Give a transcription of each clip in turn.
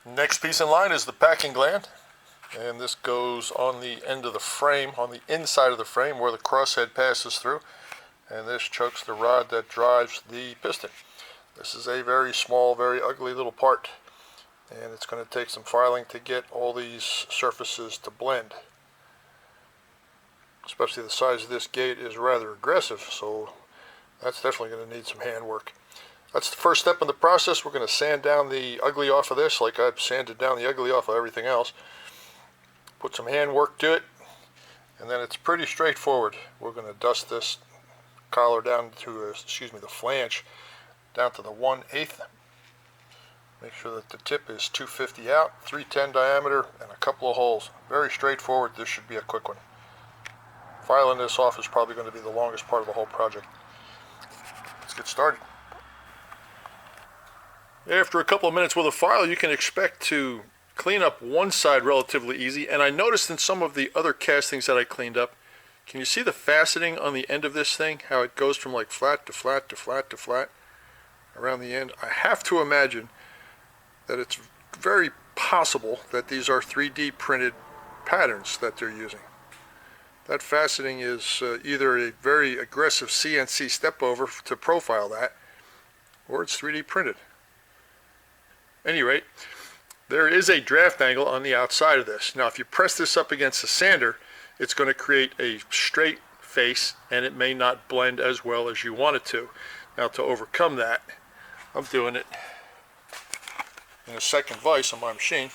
Next piece in line is the packing gland, and this goes on the end of the frame, on the inside of the frame where the crosshead passes through, and this chokes the rod that drives the piston. This is a very small, very ugly little part, and it's going to take some filing to get all these surfaces to blend. Especially the size of this gate is rather aggressive, so that's definitely going to need some hand work. That's the first step in the process. We're going to sand down the ugly off of this like I've sanded down the ugly off of everything else. Put some hand work to it, and then it's pretty straightforward. We're going to dust this collar down to, the flange down to the 1/8. Make sure that the tip is 250 out, 310 diameter, and a couple of holes. Very straightforward. This should be a quick one. Filing this off is probably going to be the longest part of the whole project. Let's get started. After a couple of minutes with a file, you can expect to clean up one side relatively easy. And I noticed in some of the other castings that I cleaned up, can you see the faceting on the end of this thing? How it goes from like flat to flat to flat to flat around the end? I have to imagine that it's very possible that these are 3D printed patterns that they're using. That faceting is either a very aggressive CNC step over to profile that, or it's 3D printed. At any rate, there is a draft angle on the outside of this. Now if you press this up against the sander, it's going to create a straight face and it may not blend as well as you want it to. Now to overcome that, I'm doing it in a second vise on my machine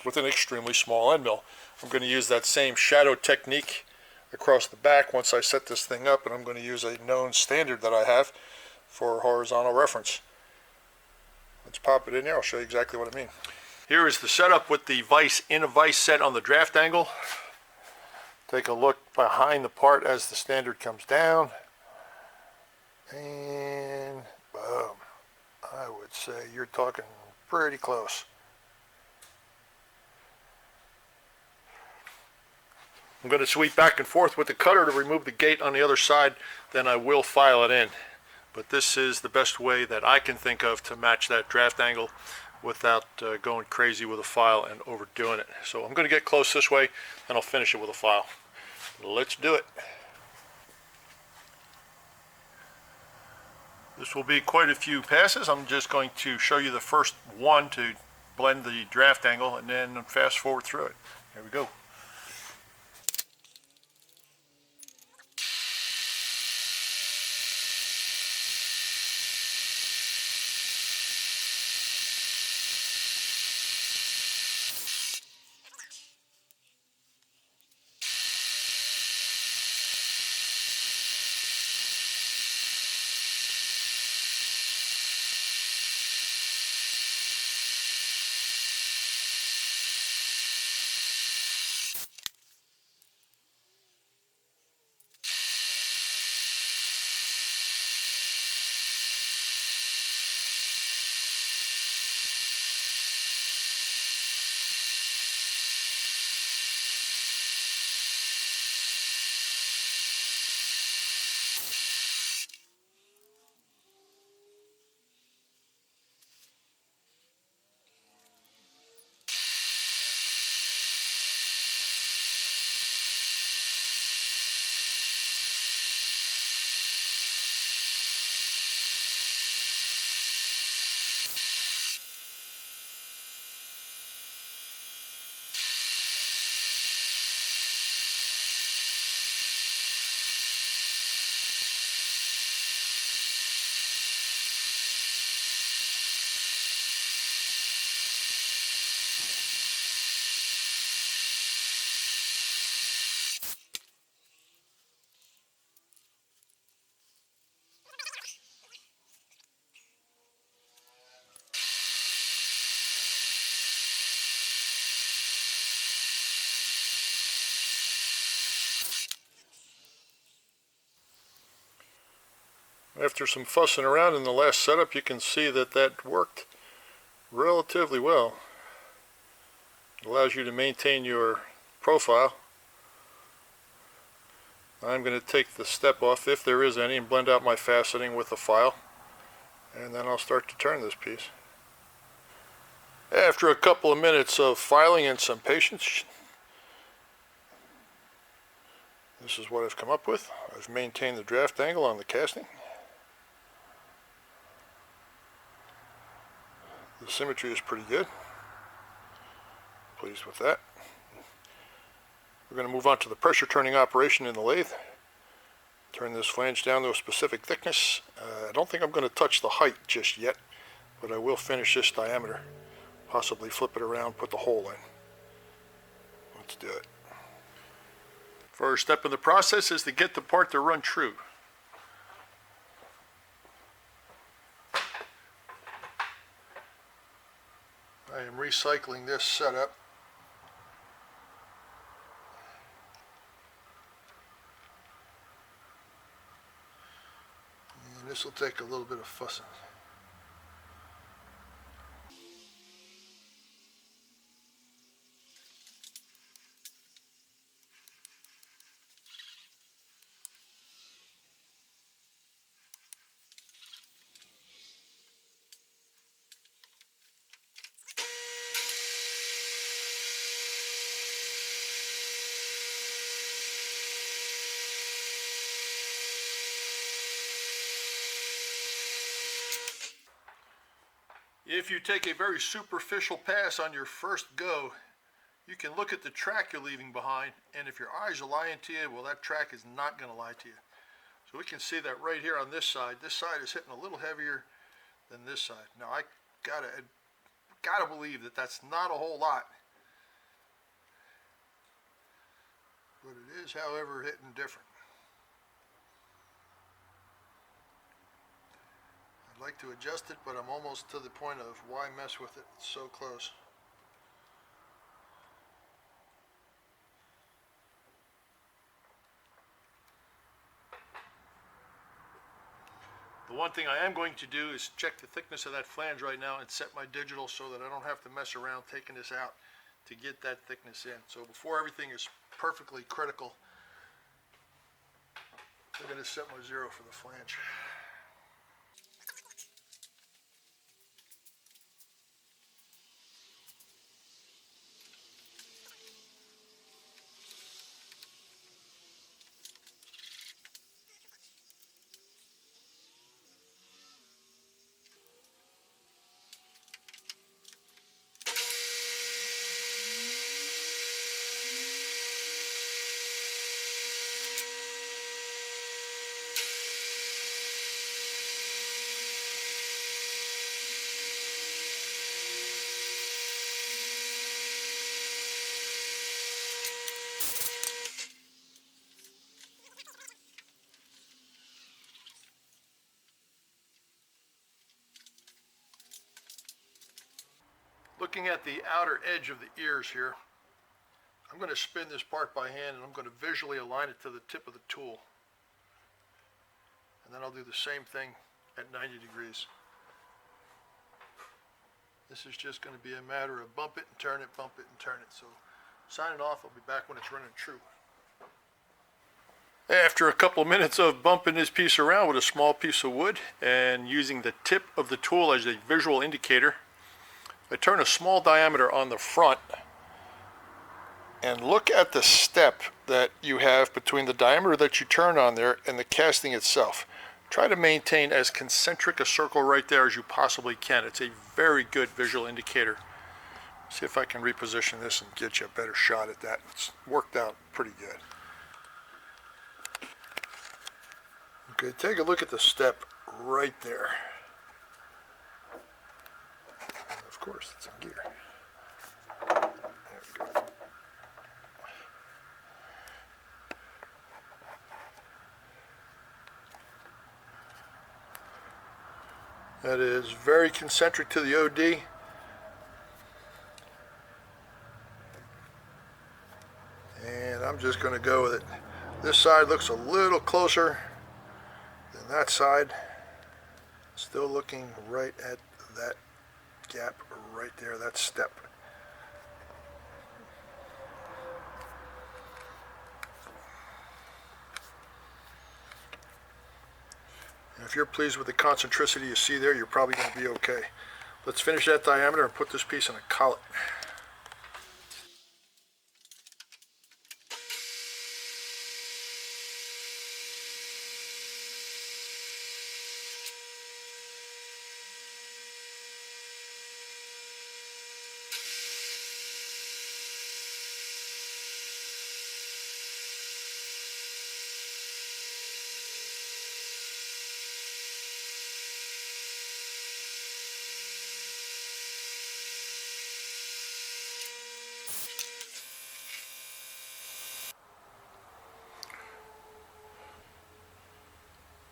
with an extremely small end mill. I'm going to use that same shadow technique across the back once I set this thing up, and I'm going to use a known standard that I have for horizontal reference. Let's pop it in there. I'll show you exactly what I mean. Here is the setup with the vise in a vise set on the draft angle. Take a look behind the part as the standard comes down. And boom. I would say you're talking pretty close. I'm going to sweep back and forth with the cutter to remove the gate on the other side, then I will file it in. But this is the best way that I can think of to match that draft angle without going crazy with a file and overdoing it. So I'm going to get close this way, and I'll finish it with a file. Let's do it. This will be quite a few passes. I'm just going to show you the first one to blend the draft angle and then fast forward through it. Here we go. After some fussing around in the last setup, you can see that that worked relatively well. It allows you to maintain your profile. I'm going to take the step off, if there is any, and blend out my faceting with the file. And then I'll start to turn this piece. After a couple of minutes of filing and some patience, this is what I've come up with. I've maintained the draft angle on the casting. The symmetry is pretty good. Pleased with that. We're going to move on to the pressure turning operation in the lathe. Turn this flange down to a specific thickness. I don't think I'm going to touch the height just yet, but I will finish this diameter. Possibly flip it around, put the hole in. Let's do it. First step in the process is to get the part to run true. I am recycling this setup. And this will take a little bit of fussing. If you take a very superficial pass on your first go, you can look at the track you're leaving behind, and if your eyes are lying to you, well, that track is not going to lie to you. So we can see that right here on this side is hitting a little heavier than this side. Now I gotta believe that that's not a whole lot, but it is, however, hitting different. I'd like to adjust it, but I'm almost to the point of why mess with it? It's so close. The one thing I am going to do is check the thickness of that flange right now and set my digital so that I don't have to mess around taking this out to get that thickness in. So before everything is perfectly critical, I'm going to set my zero for the flange. Looking at the outer edge of the ears here, I'm going to spin this part by hand and I'm going to visually align it to the tip of the tool. And then I'll do the same thing at 90 degrees. This is just going to be a matter of bump it and turn it, bump it and turn it. So signing off, I'll be back when it's running true. After a couple of minutes of bumping this piece around with a small piece of wood and using the tip of the tool as a visual indicator, I turn a small diameter on the front and look at the step that you have between the diameter that you turn on there and the casting itself. Try to maintain as concentric a circle right there as you possibly can. It's a very good visual indicator. See if I can reposition this and get you a better shot at that. It's worked out pretty good. Okay, take a look at the step right there. Of course, it's in gear. There we go. That is very concentric to the OD. And I'm just going to go with it. This side looks a little closer than that side. Still looking right at that gap right there, that step. And if you're pleased with the concentricity you see there, you're probably going to be okay. Let's finish that diameter and put this piece in a collet.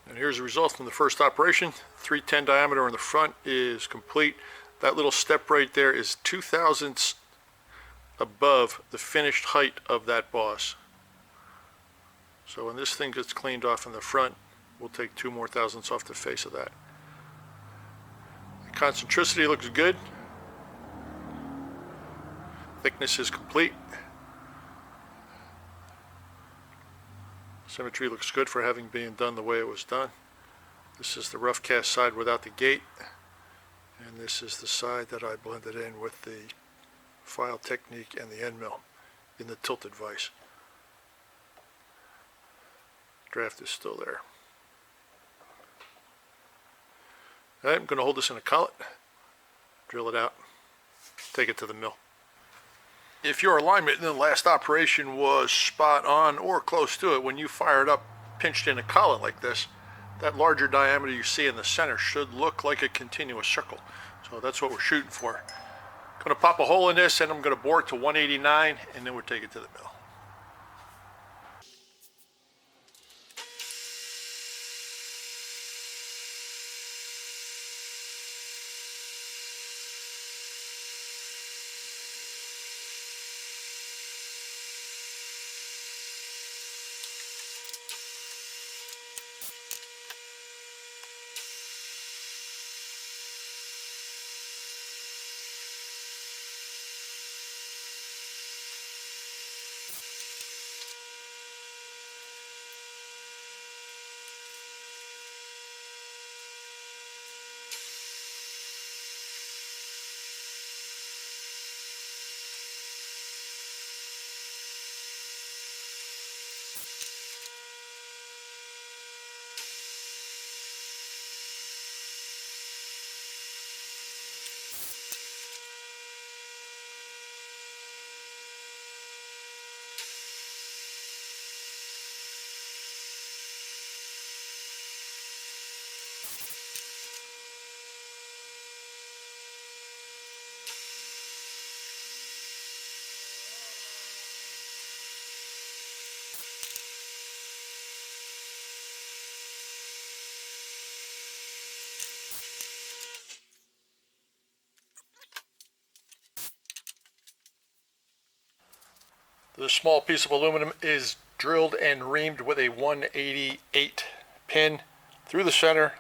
And here's the result from the first operation. 310 diameter in the front is complete. That little step right there is 2/1000ths above the finished height of that boss. So when this thing gets cleaned off in the front, we'll take 2 more thousandths off the face of that. The concentricity looks good. Thickness is complete. Symmetry looks good for having been done the way it was done. This is the rough cast side without the gate, and this is the side that I blended in with the file technique and the end mill in the tilted vise. Draft is still there. All right, I'm going to hold this in a collet, drill it out, take it to the mill. If your alignment in the last operation was spot on or close to it, when you fire it up pinched in a collet like this, that larger diameter you see in the center should look like a continuous circle. So that's what we're shooting for. I'm going to pop a hole in this and I'm going to bore it to 189 and then we'll take it to the mill. The small piece of aluminum is drilled and reamed with a 188 pin through the center.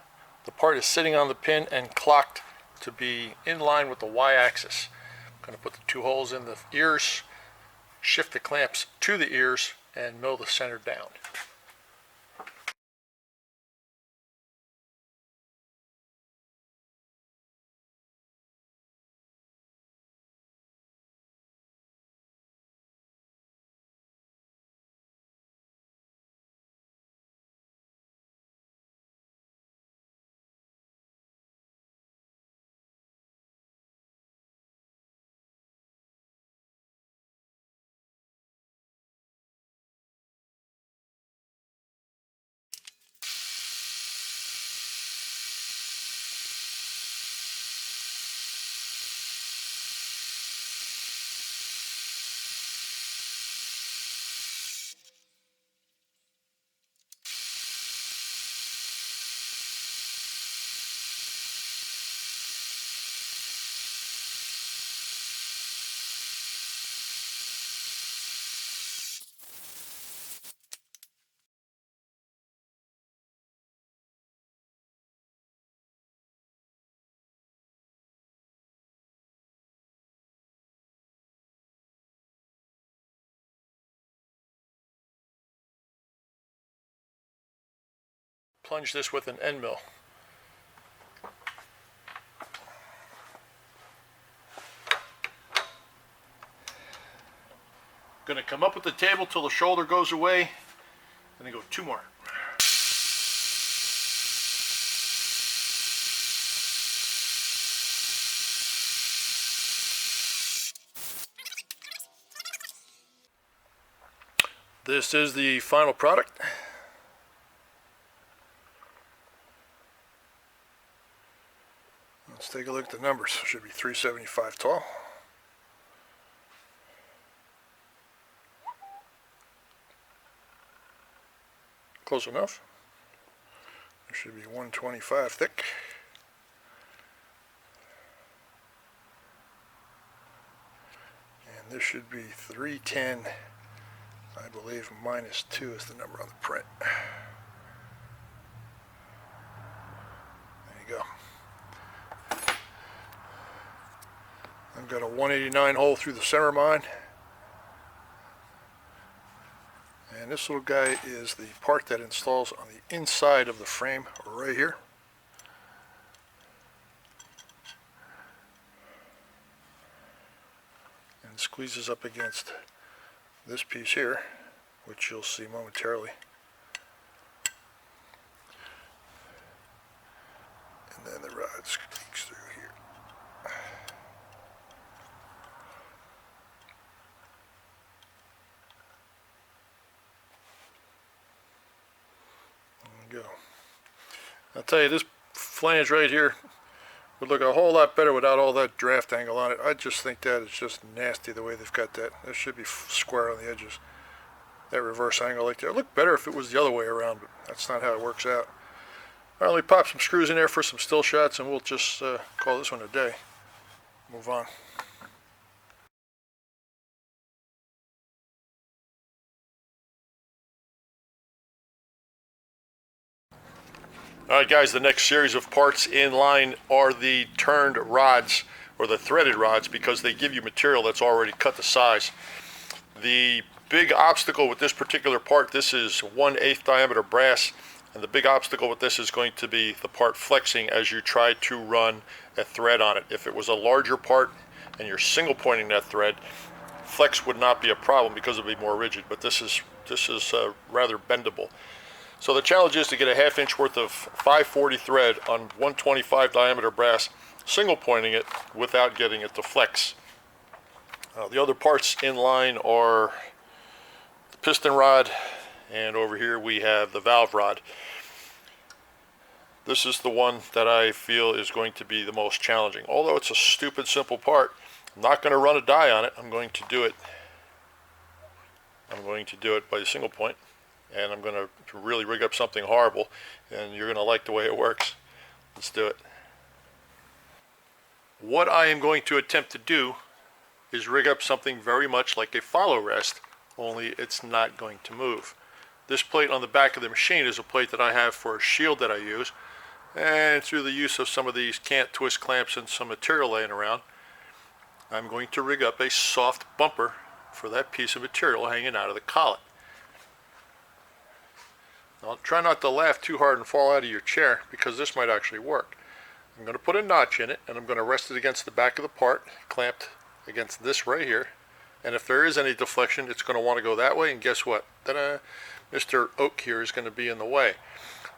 The part is sitting on the pin and clocked to be in line with the y-axis. I'm going to put the 2 holes in the ears, shift the clamps to the ears, and mill the center down. Plunge this with an end mill. Gonna come up with the table till the shoulder goes away, and then go 2 more. This is the final product. Let's take a look at the numbers. Should be 375 tall. Close enough. It should be 125 thick. And this should be 310, I believe, -2 is the number on the print. There you go. I've got a 189 hole through the center of mine. And this little guy is the part that installs on the inside of the frame right here. And squeezes up against this piece here, which you'll see momentarily. And then the rod squeaks through here. There we go. I'll tell you, this flange right here would look a whole lot better without all that draft angle on it. I just think that is just nasty the way they've got that. That should be square on the edges. That reverse angle like that. It would look better if it was the other way around, but that's not how it works out. All right, let me pop some screws in there for some still shots, and we'll just call this one a day. Move on. Alright guys, the next series of parts in line are the turned rods, or the threaded rods, because they give you material that's already cut to size. The big obstacle with this particular part, this is 1/8 diameter brass, and the big obstacle with this is going to be the part flexing as you try to run a thread on it. If it was a larger part and you're single pointing that thread, flex would not be a problem because it would be more rigid, but this is rather bendable. So the challenge is to get a 1/2 inch worth of 540 thread on 125 diameter brass, single pointing it without getting it to flex. The other parts in line are the piston rod, and over here we have the valve rod. This is the one that I feel is going to be the most challenging. Although it's a stupid simple part, I'm not going to run a die on it. I'm going to do it by the single point. And I'm going to really rig up something horrible, and you're going to like the way it works. Let's do it. What I am going to attempt to do is rig up something very much like a follow rest, only it's not going to move. This plate on the back of the machine is a plate that I have for a shield that I use, and through the use of some of these can't twist clamps and some material laying around, I'm going to rig up a soft bumper for that piece of material hanging out of the collet. Now, try not to laugh too hard and fall out of your chair, because this might actually work. I'm going to put a notch in it, and I'm going to rest it against the back of the part, clamped against this right here. And if there is any deflection, it's going to want to go that way, and guess what? Ta-da! Mr. Oak here is going to be in the way.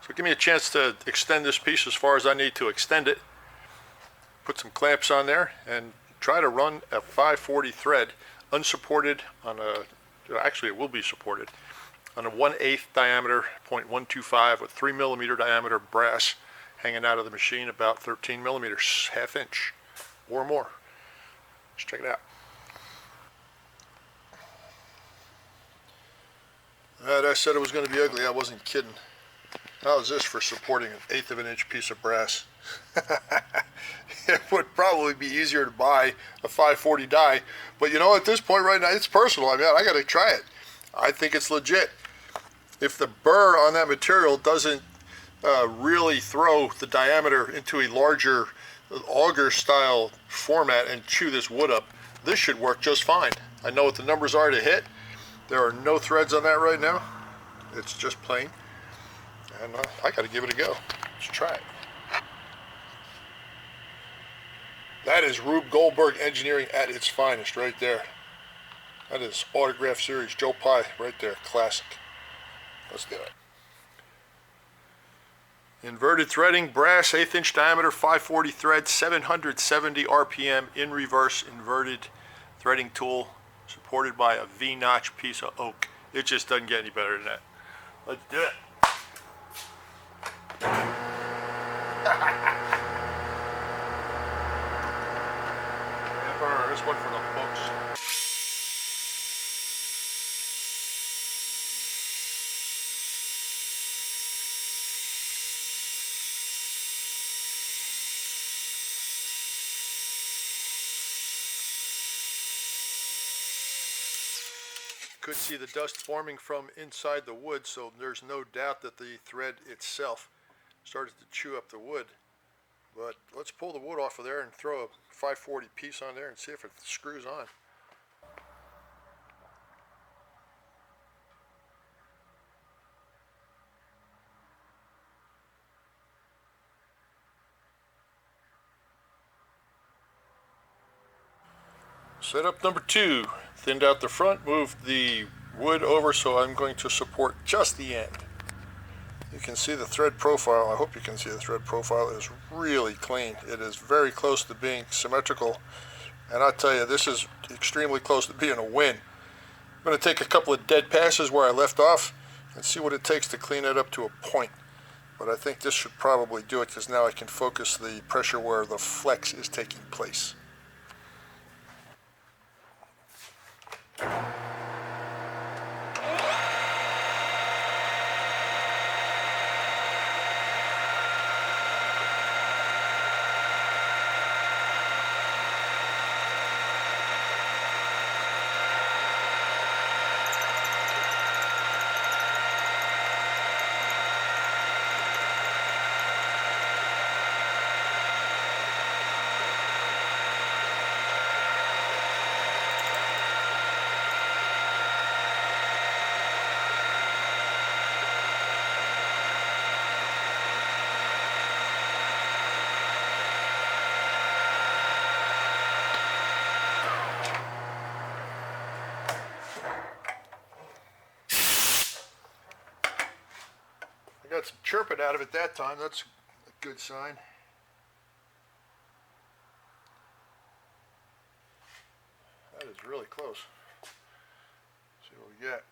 So give me a chance to extend this piece as far as I need to extend it. Put some clamps on there, and try to run a 540 thread unsupported on a, actually it will be supported, on a 1/8 diameter, 0.125 with 3mm diameter brass hanging out of the machine, about 13 millimeters, 1/2 inch or more. Let's check it out. I said it was going to be ugly. I wasn't kidding. How is this for supporting an 1/8 of an inch piece of brass? It would probably be easier to buy a 540 die, but you know, at this point right now, it's personal. I mean, I got to try it. I think it's legit. If the burr on that material doesn't really throw the diameter into a larger auger style format and chew this wood up, this should work just fine. I know what the numbers are to hit. There are no threads on that right now. It's just plain. And I got to give it a go. Let's try it. That is Rube Goldberg engineering at its finest right there. That is Autograph Series Joe Pye right there, classic. Let's do it. Inverted threading, brass, 1/8 inch diameter, 540 thread, 770 RPM, in reverse inverted threading tool, supported by a V-notch piece of oak. It just doesn't get any better than that. Let's do it. This one for the books. Could see the dust forming from inside the wood, so there's no doubt that the thread itself started to chew up the wood. But let's pull the wood off of there and throw a 540 piece on there and see if it screws on. Setup number 2. Thinned out the front, moved the wood over, so I'm going to support just the end. You can see the thread profile. I hope you can see the thread profile is really clean. It is very close to being symmetrical, and I'll tell you, this is extremely close to being a win. I'm going to take a couple of dead passes where I left off and see what it takes to clean it up to a point. But I think this should probably do it, because now I can focus the pressure where the flex is taking place. I got some chirping out of it that time. That's a good sign. That is really close. Let's see what we get.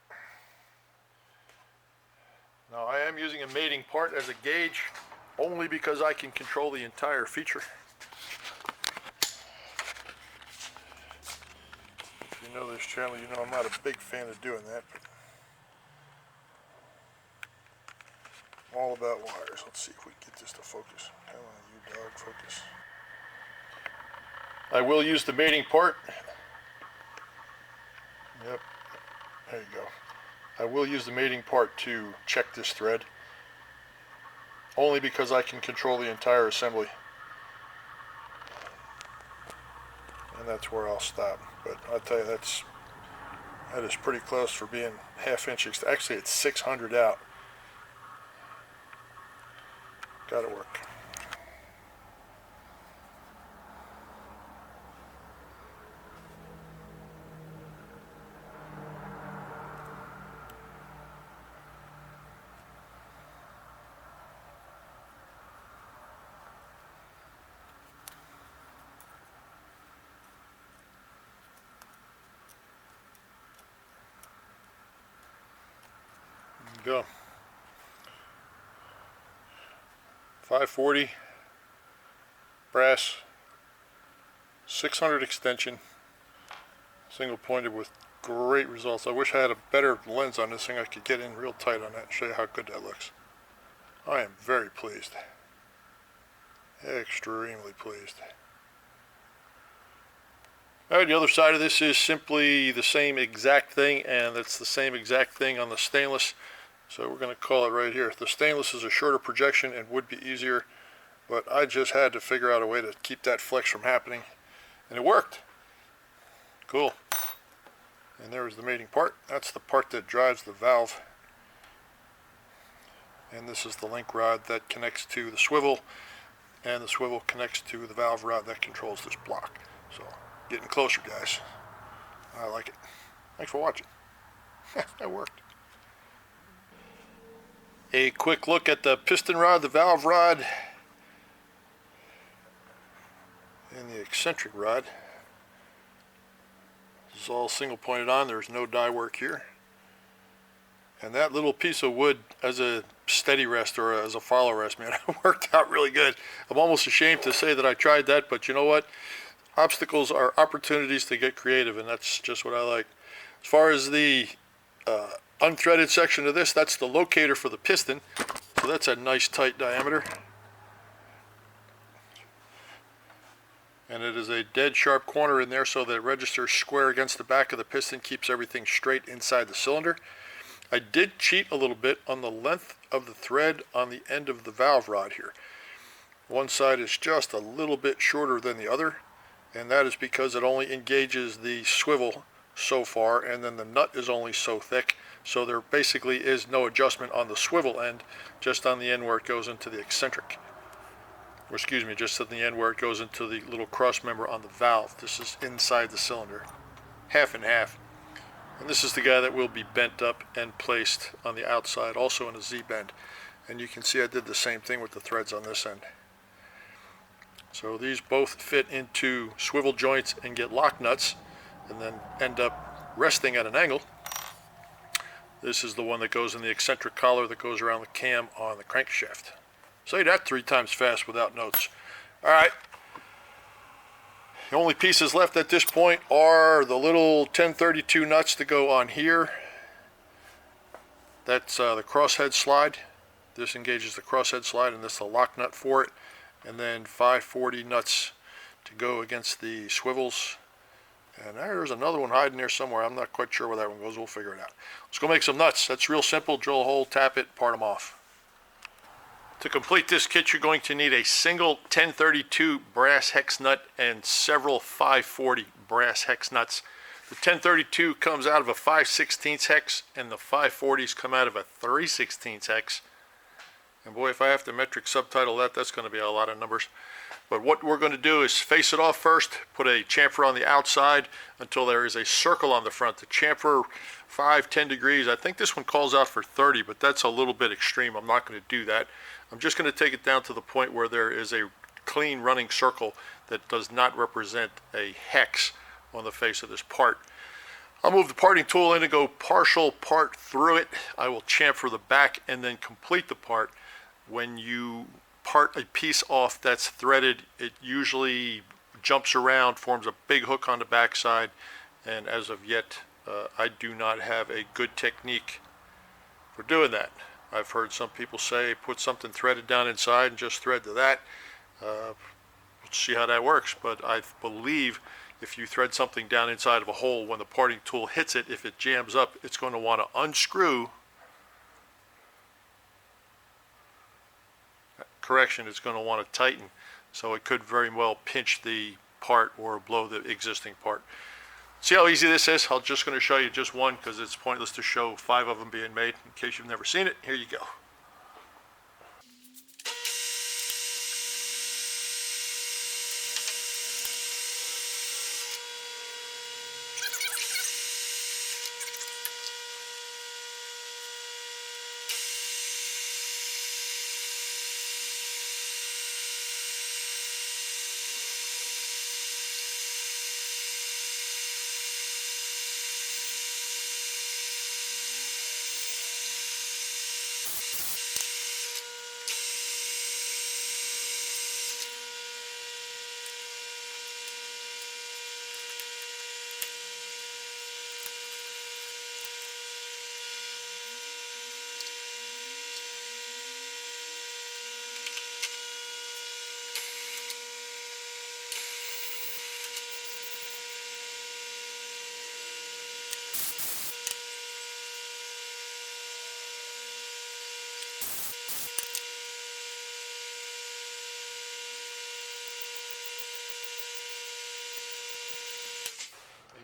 Now I am using a mating part as a gauge, only because I can control the entire feature. If you know this channel, you know I'm not a big fan of doing that, but all about wires. Let's see if we can get this to focus. Come on, you dog, focus. I will use the mating part. Yep, there you go. I will use the mating part to check this thread, only because I can control the entire assembly. And that's where I'll stop. But I'll tell you, that is pretty close for being 1/2 inch. Actually, it's 600 out. Gotta work. Go. 540 brass, 600 extension, single pointed with great results. I wish I had a better lens on this thing. I could get in real tight on that and show you how good that looks. I am very pleased. Extremely pleased. Alright, the other side of this is simply the same exact thing, and it's the same exact thing on the stainless. So we're going to call it right here. The stainless is a shorter projection and would be easier, but I just had to figure out a way to keep that flex from happening, and it worked. Cool. And there was the mating part. That's the part that drives the valve. And this is the link rod that connects to the swivel, and the swivel connects to the valve rod that controls this block. So, getting closer, guys. I like it. Thanks for watching. That worked. A quick look at the piston rod, the valve rod, and the eccentric rod. This is all single pointed on. There's no die work here. And that little piece of wood as a steady rest or as a follow rest, man, it worked out really good. I'm almost ashamed to say that I tried that, but you know what? Obstacles are opportunities to get creative, and that's just what I like. As far as the unthreaded section of this, that's the locator for the piston. So that's a nice tight diameter. And it is a dead sharp corner in there so that it registers square against the back of the piston, keeps everything straight inside the cylinder. I did cheat a little bit on the length of the thread on the end of the valve rod here. One side is just a little bit shorter than the other, and that is because it only engages the swivel so far, and then the nut is only so thick, so there basically is no adjustment on the swivel end, just on the end where it goes into the eccentric. Or excuse me, just at the end where it goes into the little cross member on the valve. This is inside the cylinder, half and half. And this is the guy that will be bent up and placed on the outside, also in a Z-bend. And you can see I did the same thing with the threads on this end. So these both fit into swivel joints and get lock nuts, and then end up resting at an angle. This is the one that goes in the eccentric collar that goes around the cam on the crankshaft. Say that 3 times fast without notes. All right. The only pieces left at this point are the little 1032 nuts to go on here. That's the crosshead slide. This engages the crosshead slide, and this is the lock nut for it. And then 540 nuts to go against the swivels. And there's another one hiding there somewhere. I'm not quite sure where that one goes. We'll figure it out. Let's go make some nuts. That's real simple. Drill a hole, tap it, part them off. To complete this kit, you're going to need a single 1032 brass hex nut and several 540 brass hex nuts. The 1032 comes out of a 5/16 hex, and the 540s come out of a 3/16 hex. And boy, if I have to metric subtitle that, that's going to be a lot of numbers. But what we're going to do is face it off first, put a chamfer on the outside until there is a circle on the front. The chamfer 5-10 degrees. I think this one calls out for 30, but that's a little bit extreme. I'm not going to do that. I'm just going to take it down to the point where there is a clean running circle that does not represent a hex on the face of this part. I'll move the parting tool in and go partial part through it. I will chamfer the back and then complete the part. When you part a piece off that's threaded, it usually jumps around, forms a big hook on the back side, and as of yet I do not have a good technique for doing that. I've heard some people say put something threaded down inside and just thread to that. Let's see how that works, but I believe if you thread something down inside of a hole, when the parting tool hits it, if it jams up, it's going to want to unscrew. Correction, it's going to want to tighten, so it could very well pinch the part or blow the existing part. See how easy this is? I'm just going to show you just one because it's pointless to show 5 of them being made. In case you've never seen it, here you go.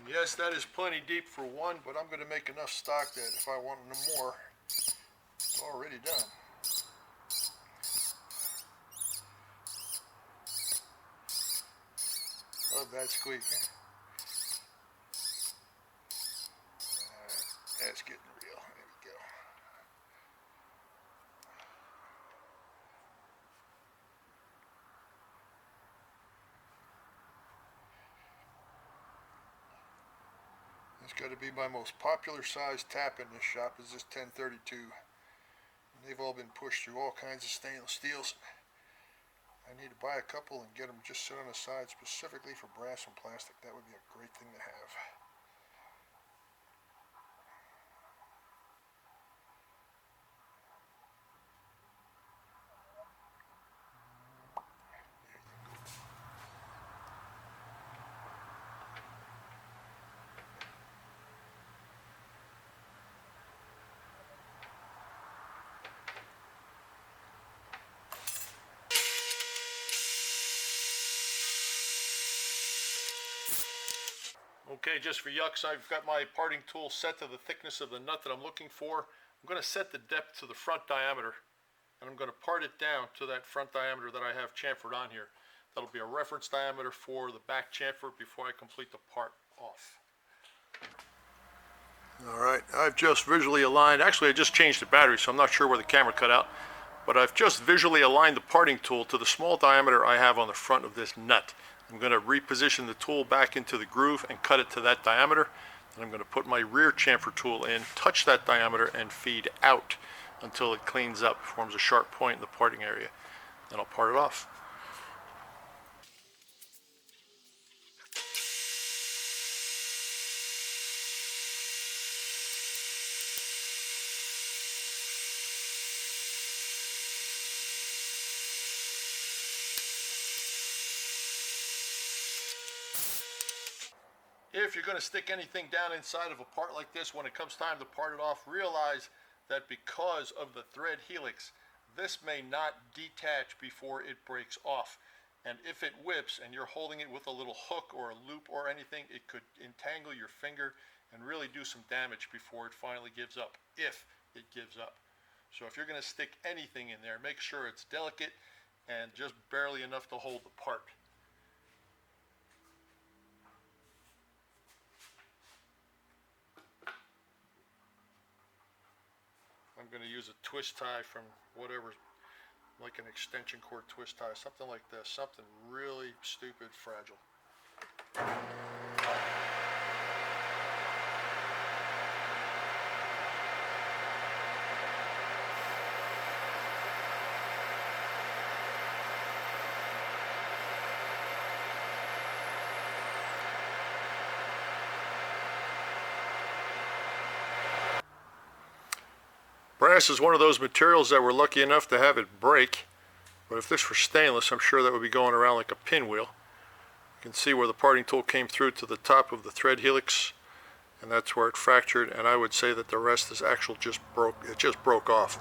Yes, that is plenty deep for one, but I'm going to make enough stock that if I want no more, it's already done. Oh, bad squeak, huh? That's getting real. There we go. It's got to be my most popular size tap in this shop is this 1032. And they've all been pushed through all kinds of stainless steels. I need to buy a couple and get them just set on the side specifically for brass and plastic. That would be a great thing to have. Okay, just for yucks, I've got my parting tool set to the thickness of the nut that I'm looking for. I'm going to set the depth to the front diameter, and I'm going to part it down to that front diameter that I have chamfered on here. That'll be a reference diameter for the back chamfer before I complete the part off. Alright, I've just visually aligned, actually I just changed the battery, so I'm not sure where the camera cut out, but I've just visually aligned the parting tool to the small diameter I have on the front of this nut. I'm going to reposition the tool back into the groove and cut it to that diameter. And I'm going to put my rear chamfer tool in, touch that diameter, and feed out until it cleans up, forms a sharp point in the parting area. Then I'll part it off. If you're going to stick anything down inside of a part like this, when it comes time to part it off, realize that because of the thread helix, this may not detach before it breaks off. And if it whips and you're holding it with a little hook or a loop or anything, it could entangle your finger and really do some damage before it finally gives up, if it gives up. So if you're going to stick anything in there, make sure it's delicate and just barely enough to hold the part. I'm going to use a twist tie from whatever, like an extension cord twist tie, something like this, something really stupid fragile. Brass is one of those materials that we're lucky enough to have it break, but if this were stainless, I'm sure that would be going around like a pinwheel. You can see where the parting tool came through to the top of the thread helix, and that's where it fractured, and I would say that the rest is actual it just broke off.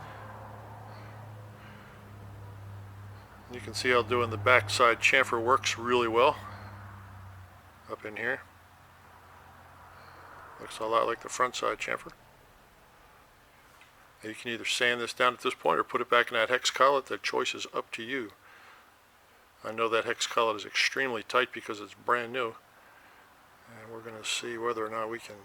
You can see how doing the backside chamfer works really well up in here. Looks a lot like the front side chamfer. You can either sand this down at this point or put it back in that hex collet. The choice is up to you. I know that hex collet is extremely tight because it's brand new. And we're going to see whether or not we can...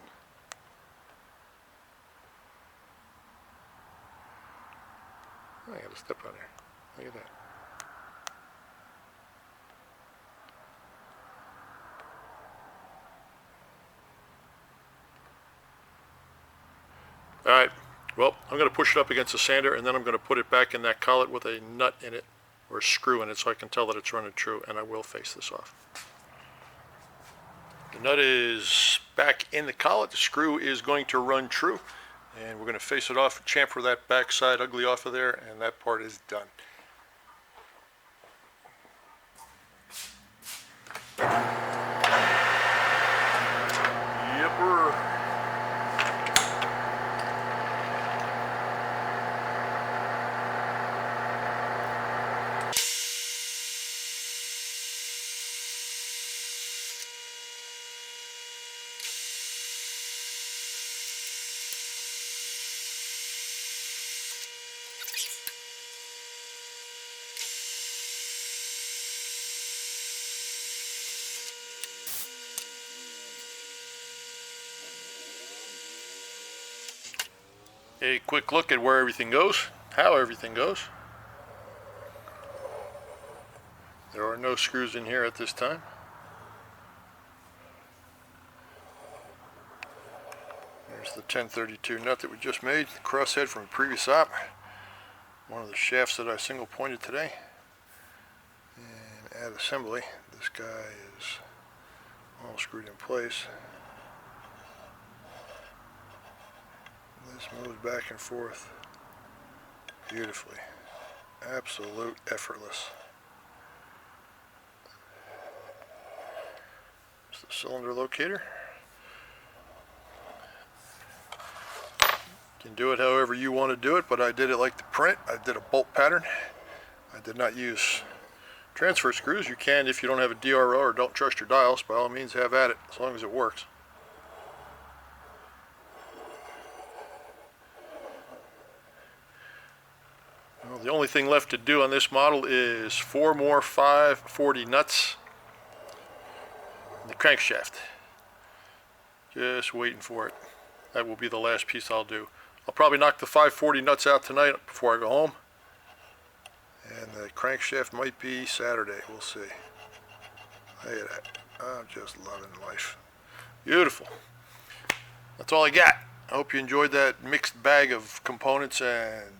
I got to step on there. Look at that. Alright. Well, I'm going to push it up against the sander, and then I'm going to put it back in that collet with a nut in it, or a screw in it, so I can tell that it's running true, and I will face this off. The nut is back in the collet, the screw is going to run true, and we're going to face it off, chamfer that backside ugly off of there, and that part is done. Yepper. A quick look at where everything goes, how everything goes. There are no screws in here at this time. There's the 1032 nut that we just made, the crosshead from a previous op. One of the shafts that I single pointed today. And add assembly. This guy is all screwed in place. This moves back and forth beautifully. Absolute effortless. It's the cylinder locator. You can do it however you want to do it, but I did it like the print. I did a bolt pattern. I did not use transfer screws. You can if you don't have a DRO or don't trust your dials. By all means, have at it, as long as it works. Well, the only thing left to do on this model is 4 more 540 nuts in the crankshaft. Just waiting for it. That will be the last piece I'll do. I'll probably knock the 540 nuts out tonight before I go home. And the crankshaft might be Saturday. We'll see. Look at that. I'm just loving life. Beautiful. That's all I got. I hope you enjoyed that mixed bag of components and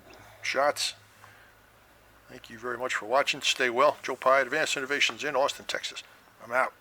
shots. Thank you very much for watching. Stay well. Joe Pye, Advanced Innovations in Austin, Texas. I'm out.